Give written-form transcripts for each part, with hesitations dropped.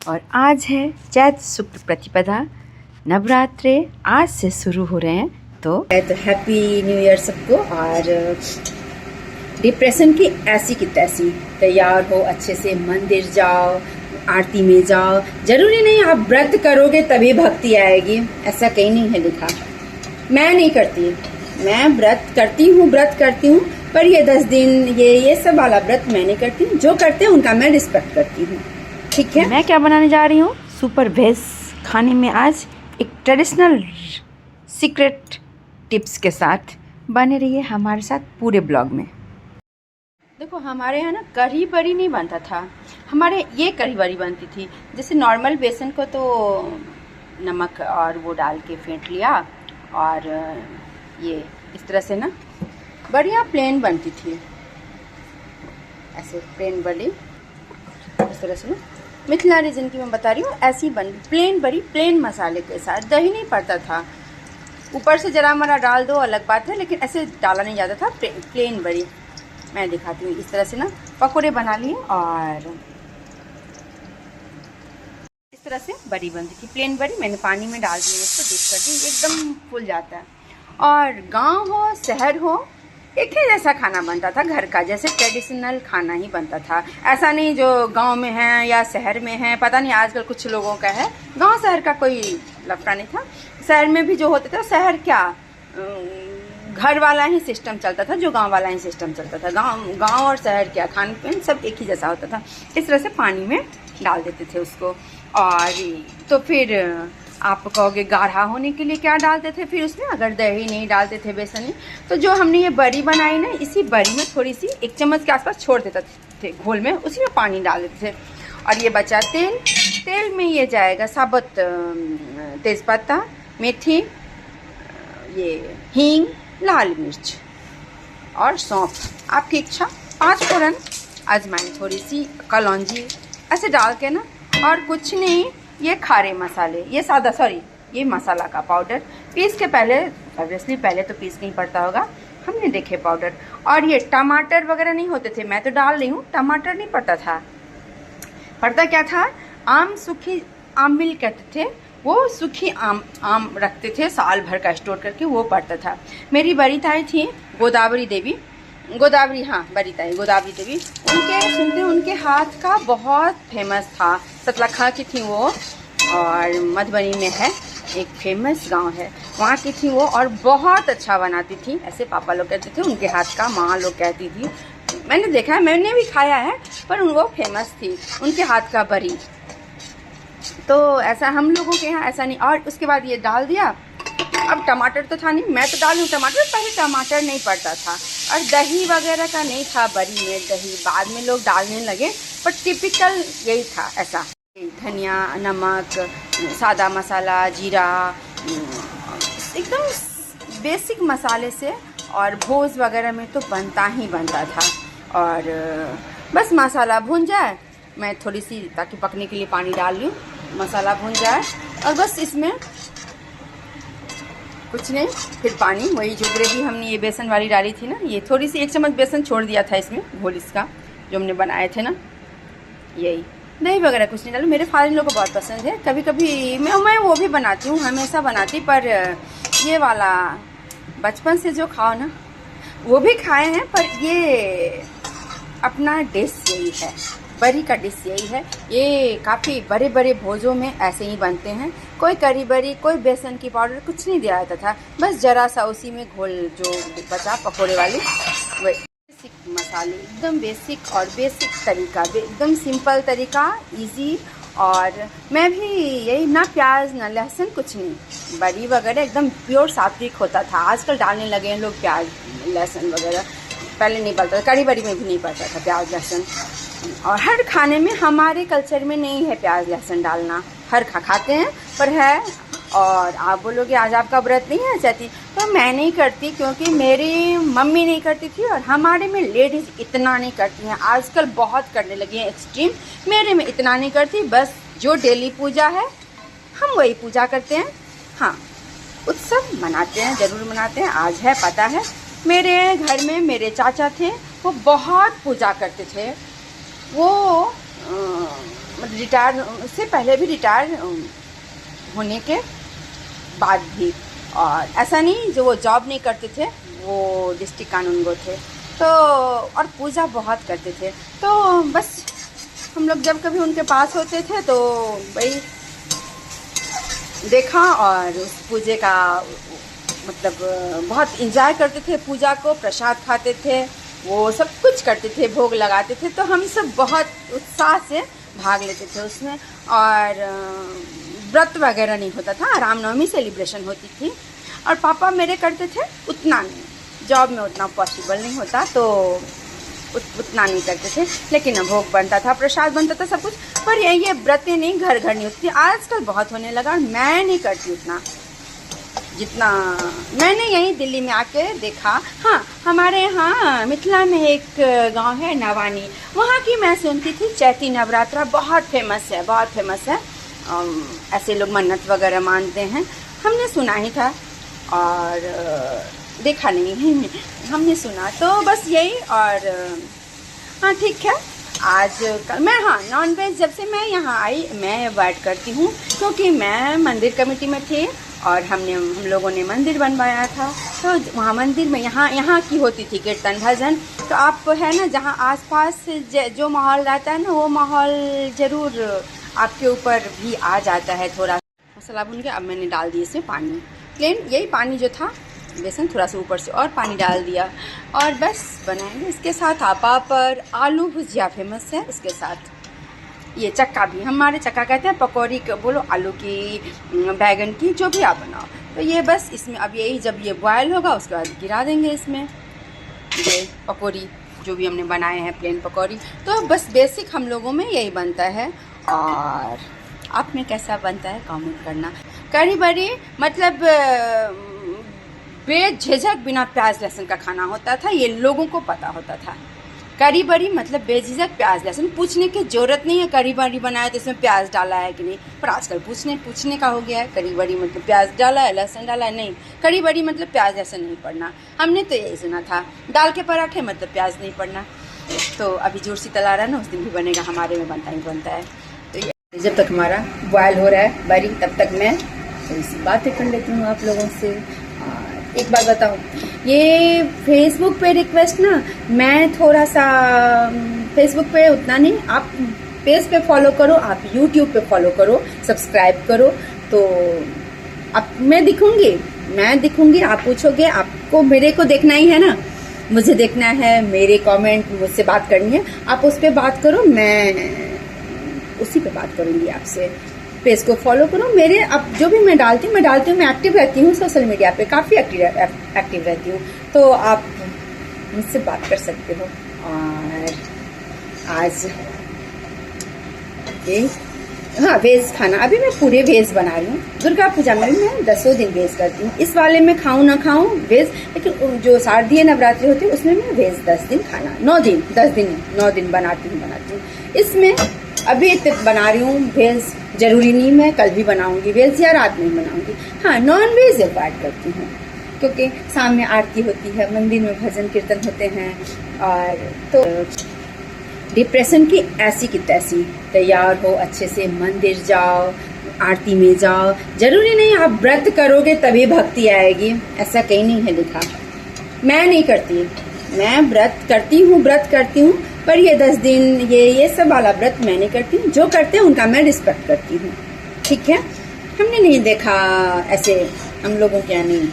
और आज है चैत शुक्ल प्रतिपदा, नवरात्रे आज से शुरू हो रहे हैं। तो हैप्पी न्यू ईयर सबको। और डिप्रेशन की ऐसी की तैसी तैयार हो, अच्छे से मंदिर जाओ, आरती में जाओ। जरूरी नहीं आप व्रत करोगे तभी भक्ति आएगी, ऐसा कहीं नहीं है लिखा। मैं नहीं करती, मैं व्रत करती हूँ पर ये 10 दिन ये सब वाला व्रत मैं नहीं करती। जो करते हैं उनका मैं रिस्पेक्ट करती हूँ, ठीक है। मैं क्या बनाने जा रही हूँ, सुपर वेज खाने में आज एक ट्रेडिशनल सीक्रेट टिप्स के साथ। बने रहिए हमारे साथ पूरे ब्लॉग में। देखो हमारे यहाँ ना कढ़ी बड़ी नहीं बनता था, हमारे ये कढ़ी बड़ी बनती थी। जैसे नॉर्मल बेसन को तो नमक और वो डाल के फेंट लिया, और ये इस तरह से ना बढ़िया प्लेन बनती थी, ऐसे प्लेन बड़ी इस तरह से ना। मिथिला रीजन की मैं बता रही हूँ, ऐसी बन प्लेन बड़ी, प्लेन मसाले के साथ। दही नहीं पड़ता था, ऊपर से जरा मरा डाल दो अलग बात है, लेकिन ऐसे डाला नहीं जाता था। प्लेन बड़ी मैं दिखाती हूँ। इस तरह से ना पकोड़े बना लिए और इस तरह से बड़ी बनती थी, प्लेन बड़ी। मैंने पानी में डाल दी, उसको डिप कर दी, एकदम फूल जाता है। और गांव हो शहर हो, एक ही जैसा खाना बनता था, घर का जैसे ट्रेडिशनल खाना ही बनता था। ऐसा नहीं जो गांव में है या शहर में है, पता नहीं आजकल कुछ लोगों का है। गांव शहर का कोई लफड़ा नहीं था। शहर में भी जो होते थे, शहर क्या घर वाला ही सिस्टम चलता था, जो गांव वाला ही सिस्टम चलता था। गांव और शहर क्या, खान पीन सब एक ही जैसा होता था। इस तरह से पानी में डाल देते थे उसको। और तो फिर आप कहोगे गाढ़ा होने के लिए क्या डालते थे फिर उसमें, अगर दही नहीं डालते थे, बेसन नहीं, तो जो हमने ये बड़ी बनाई ना, इसी बड़ी में थोड़ी सी 1 चम्मच के आसपास छोड़ देते थे घोल में, उसी में पानी डाल देते थे। और ये बचा तेल में ये जाएगा साबुत तेज़पत्ता, मेथी, ये हींग, लाल मिर्च और सौंफ, आपकी इच्छा। 5 फोरन, अजवाइन थोड़ी सी, कलौंजी, ऐसे डाल के ना। और कुछ नहीं, ये खारे मसाले, ये सादा ये मसाला का पाउडर पीस के पहले, ऑब्वियसली पहले तो पीस नहीं पड़ता होगा, हमने देखे पाउडर। और ये टमाटर वगैरह नहीं होते थे, मैं तो डाल रही हूँ, टमाटर नहीं पड़ता था। पड़ता क्या था, सूखी आमबिल कहते थे, वो सूखी आम रखते थे साल भर का स्टोर करके, वो पड़ता था। मेरी बड़ी ताई थी गोदावरी देवी, बड़ी ताई गोदावरी देवी, उनके हाथ का बहुत फेमस था। सतलखा की थी वो, और मधुबनी में है एक फेमस गांव है, वहाँ की थी वो, और बहुत अच्छा बनाती थी। ऐसे पापा लोग कहते थे उनके हाथ का, माँ लोग कहती थी। मैंने देखा है, मैंने भी खाया है, पर वो फेमस थी उनके हाथ का बड़ी। तो ऐसा हम लोगों के यहाँ ऐसा नहीं। और उसके बाद ये डाल दिया। अब टमाटर तो था नहीं, मैं तो डाल दूँ टमाटर, पहले टमाटर नहीं पड़ता था। और दही वगैरह का नहीं था बड़ी में, दही बाद में लोग डालने लगे, पर टिपिकल यही था ऐसा। धनिया, नमक, सादा मसाला, जीरा, एकदम बेसिक मसाले से। और भोज वगैरह में तो बनता ही बनता था। और बस मसाला भून जाए, मैं थोड़ी सी ताकि पकने के लिए पानी डाल लूँ, मसाला भून जाए, और बस इसमें कुछ नहीं, फिर पानी, वही जो ग्रेवी हमने ये बेसन वाली डाली थी ना, ये थोड़ी सी 1 चम्मच बेसन छोड़ दिया था इसमें, घोल इसका जो हमने बनाए थे ना, यही। दही वगैरह कुछ नहीं डालू, मेरे फादर लोग को बहुत पसंद है। कभी कभी मैं वो भी बनाती हूँ, हमेशा बनाती, पर ये वाला बचपन से जो खाओ ना वो भी खाए हैं, पर ये अपना डिश यही है, बरी का डिश यही है। ये काफ़ी बड़े बड़े भोजों में ऐसे ही बनते हैं। कोई करी बरी, कोई बेसन की पाउडर, कुछ नहीं दिया जाता था, बस जरा सा उसी में घोल जो बचा पकोड़े वाली, वही बेसिक मसाले, एकदम बेसिक और बेसिक तरीका, एकदम सिंपल तरीका, इजी। और मैं भी यही, ना प्याज ना लहसुन, कुछ नहीं, बड़ी वगैरह एकदम प्योर सात्विक होता था। आजकल डालने लगे हैं लोग प्याज लहसुन वगैरह, पहले नहीं पड़ता था। कड़ी बड़ी में भी नहीं पड़ता था प्याज लहसुन। और हर खाने में, हमारे कल्चर में नहीं है प्याज लहसुन डालना, हर खाते हैं पर है। और आप बोलोगे आज आपका व्रत नहीं है चाहती, तो मैं नहीं करती, क्योंकि मेरी मम्मी नहीं करती थी, और हमारे में लेडीज़ इतना नहीं करती हैं। आजकल बहुत करने लगी हैं एक्सट्रीम, मेरे में इतना नहीं करती। बस जो डेली पूजा है हम वही पूजा करते हैं। हाँ, उत्सव मनाते हैं, ज़रूर मनाते हैं। आज है, पता है, मेरे घर में मेरे चाचा थे, वो बहुत पूजा करते थे। वो रिटायर से पहले भी, रिटायर होने के बाद भी। और ऐसा नहीं जो वो जॉब नहीं करते थे, वो डिस्ट्रिक्ट कानून गो थे तो, और पूजा बहुत करते थे। तो बस हम लोग जब कभी उनके पास होते थे तो भाई देखा, और उस पूजे का मतलब बहुत इंजॉय करते थे, पूजा को प्रसाद खाते थे, वो सब कुछ करते थे, भोग लगाते थे। तो हम सब बहुत उत्साह से भाग लेते थे उसमें। और व्रत वगैरह नहीं होता था, रामनवमी सेलिब्रेशन होती थी। और पापा मेरे करते थे उतना नहीं, जॉब में उतना पॉसिबल नहीं होता तो उतना नहीं करते थे, लेकिन भोग बनता था, प्रसाद बनता था, सब कुछ। पर ये व्रतें नहीं घर घर नहीं होती थी। आजकल बहुत होने लगा और मैं नहीं करती उतना जितना मैंने यहीं दिल्ली में आके देखा। हाँ, हमारे यहाँ मिथिला में एक गांव है नवानी, वहाँ की मैं सुनती थी चैती नवरात्रा बहुत फेमस है, बहुत फेमस है। ऐसे लोग मन्नत वगैरह मानते हैं, हमने सुना ही था और देखा नहीं है, हमने सुना तो बस यही। और हाँ ठीक है, आज कल मैं, हाँ नॉन वेज जब से मैं यहाँ आई मैं अवॉइड करती हूँ, क्योंकि मैं मंदिर कमेटी में थी और हम लोगों ने मंदिर बनवाया था। तो वहाँ मंदिर में यहाँ की होती थी कीर्तन भजन। तो आप है ना, जहाँ आसपास जो माहौल रहता है ना, वो माहौल ज़रूर आपके ऊपर भी आ जाता है। थोड़ा मसाला भून के अब मैंने डाल दिया इसमें पानी, प्लेन यही पानी जो था, बेसन थोड़ा सा ऊपर से और पानी डाल दिया और बस बनाएंगे। इसके साथ आपा पर आलू भुजिया फेमस है, इसके साथ ये चक्का भी, हमारे चक्का कहते हैं, पकौड़ी बोलो, आलू की, बैगन की, जो भी आप बनाओ। तो ये बस इसमें अब यही जब ये बॉयल होगा उसके बाद गिरा देंगे इसमें ये पकौड़ी जो भी हमने बनाए हैं, प्लेन पकौड़ी। तो बस बेसिक हम लोगों में यही बनता है। और आप में कैसा बनता है कमेंट करना। करी बरी मतलब बेझिझक बिना प्याज लहसुन का खाना होता था, ये लोगों को पता होता था। करी बरी मतलब बेझिझक प्याज लहसुन, पूछने की ज़रूरत नहीं है करी बरी बनाया तो इसमें प्याज डाला है कि नहीं। पर आजकल पूछने का हो गया है, करी बरी मतलब प्याज डाला है, लहसुन डाला है, नहीं, करी बरी मतलब प्याज लहसुन नहीं पड़ना। हमने तो यही सुना था। दाल के पराठे मतलब प्याज नहीं पड़ना। तो अभी जोर सी तला रहा है ना, उस दिन भी बनेगा, हमारे में बनता ही बनता है। तो ये जब तक हमारा बॉयल हो रहा है बरी, तब तक मैं थोड़ी सी बातें कर लेती हूँ आप लोगों से। एक बात बताऊँ, ये फेसबुक पे रिक्वेस्ट ना, मैं थोड़ा सा फेसबुक पे उतना नहीं, आप पेज पे फॉलो करो, आप यूट्यूब पे फॉलो करो, सब्सक्राइब करो, तो अब मैं दिखूंगी, आप पूछोगे, आपको मेरे को देखना ही है ना, मुझे देखना है, मेरे कमेंट मुझसे बात करनी है, आप उस पर बात करो, मैं उसी पे बात करूँगी आपसे। पेज को फॉलो करो, मेरे अब जो भी मैं डालती हूँ, मैं एक्टिव रहती हूँ सोशल मीडिया पे, काफ़ी एक्टिव रहती हूँ, तो आप मुझसे बात कर सकते हो। और आज हाँ, वेज खाना, अभी मैं पूरे वेज बना रही हूँ। दुर्गा पूजा में भी मैं 10 दिन वेज करती हूँ। इस वाले में खाऊँ ना खाऊँ वेज, लेकिन जो शारदीय नवरात्रि होती है उसमें मैं वेज 10 दिन खाना, 9 दिन बनाती हूँ। इसमें अभी बना रही हूँ वेज, जरूरी नहीं मैं कल भी बनाऊंगी वेज या रात में बनाऊंगी। हाँ, नॉन वेज अवॉइड करती हूँ, क्योंकि सामने आरती होती है, मंदिर में भजन कीर्तन होते हैं। और तो डिप्रेशन की ऐसी की तैसी, तैयार हो अच्छे से, मंदिर जाओ, आरती में जाओ। जरूरी नहीं आप व्रत करोगे तभी भक्ति आएगी, ऐसा कहीं नहीं है लिखा। मैं नहीं करती, मैं व्रत करती हूँ, पर ये 10 दिन ये सब वाला व्रत मैं नहीं करती हूँ। जो करते हैं उनका मैं रिस्पेक्ट करती हूँ, ठीक है। हमने नहीं देखा ऐसे, हम लोगों के यहाँ नहीं,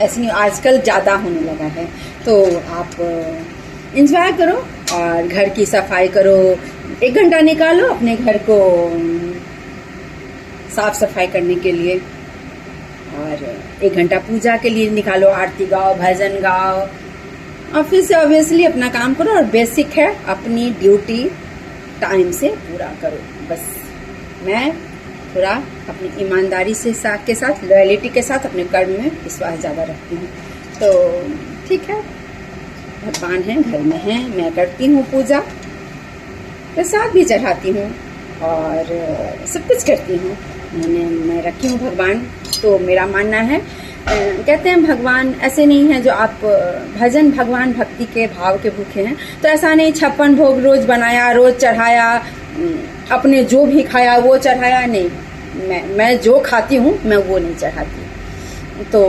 ऐसे नहीं, आजकल ज़्यादा होने लगा है। तो आप एंजॉय करो और घर की सफाई करो, 1 घंटा निकालो अपने घर को साफ सफाई करने के लिए, और 1 घंटा पूजा के लिए निकालो, आरती गाओ, भजन गाओ, और फिर से ऑब्वियसली अपना काम करो। और बेसिक है अपनी ड्यूटी टाइम से पूरा करो। बस मैं थोड़ा अपनी ईमानदारी से के साथ, लॉयल्टी के साथ अपने कर्म में विश्वास ज़्यादा रखती हूँ। तो ठीक है, भगवान हैं, घर में हैं, मैं करती हूँ पूजा, प्रसाद भी चढ़ाती हूँ और सब कुछ करती हूँ। मैं रखी हूँ भगवान, तो मेरा मानना है, कहते हैं भगवान ऐसे नहीं है जो आप भजन, भगवान भक्ति के भाव के भूखे हैं, तो ऐसा नहीं 56 भोग रोज बनाया, रोज चढ़ाया, अपने जो भी खाया वो चढ़ाया, नहीं, मैं जो खाती हूँ मैं वो नहीं चढ़ाती। तो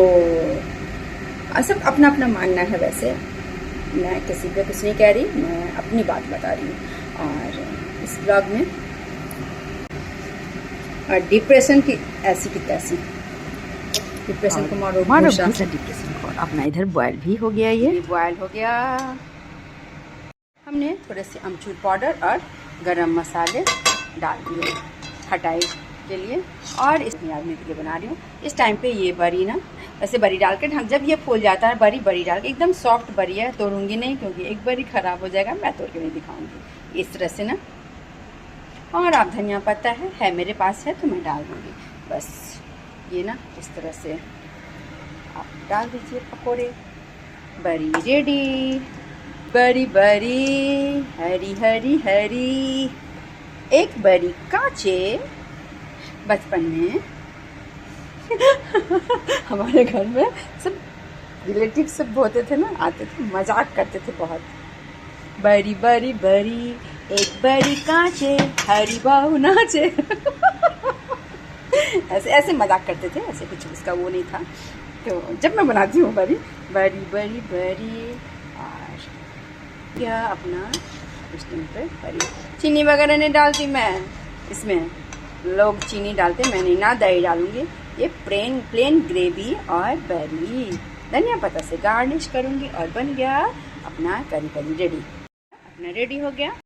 सब अपना अपना मानना है। वैसे मैं किसी पे कुछ नहीं कह रही, मैं अपनी बात बता रही हूँ। और इस ब्लॉग में डिप्रेशन की ऐसी की तैसी, डिप्रेशन को मारो डिप्रेशन को। अपना इधर बॉयल भी हो गया, ये बॉयल हो गया। हमने थोड़े से अमचूर पाउडर और गरम मसाले डाल दिए खटाई के लिए, और इसमें आदमी के लिए बना रही हूँ। इस टाइम पे ये बरी ना, ऐसे बरी डाल के ढक, जब ये फूल जाता है बरी डाल के, एकदम सॉफ्ट बरी है, तोड़ूंगी नहीं क्योंकि एक बरी ख़राब हो जाएगा, मैं तोड़ के नहीं दिखाऊंगी। इस तरह से ना, और आप धनिया पत्ता है मेरे पास है तो मैं डाल दूँगी। बस ये ना इस तरह से आप डाल दीजिए पकोड़े। बरी रेडी, बरी बरी हरी हरी हरी, एक बरी काचे। बचपन में हमारे घर में सब रिलेटिव सब होते थे ना, आते थे, मजाक करते थे बहुत। बरी बरी बरी एक बरी काचे, हरी बहू नाचे। ऐसे ऐसे मजाक करते थे, ऐसे कुछ उसका वो नहीं था। तो जब मैं बनाती हूँ बरी बरी बरी बरी, और क्या अपना उस दिन पे बरी, चीनी वगैरह नहीं डालती मैं इसमें, लोग चीनी डालते, मैं नहीं, ना दही डालूंगी। ये प्लेन ग्रेवी और बरी धनिया पत्ता से गार्निश करूंगी, और बन गया अपना करी रेडी। अपना रेडी हो गया।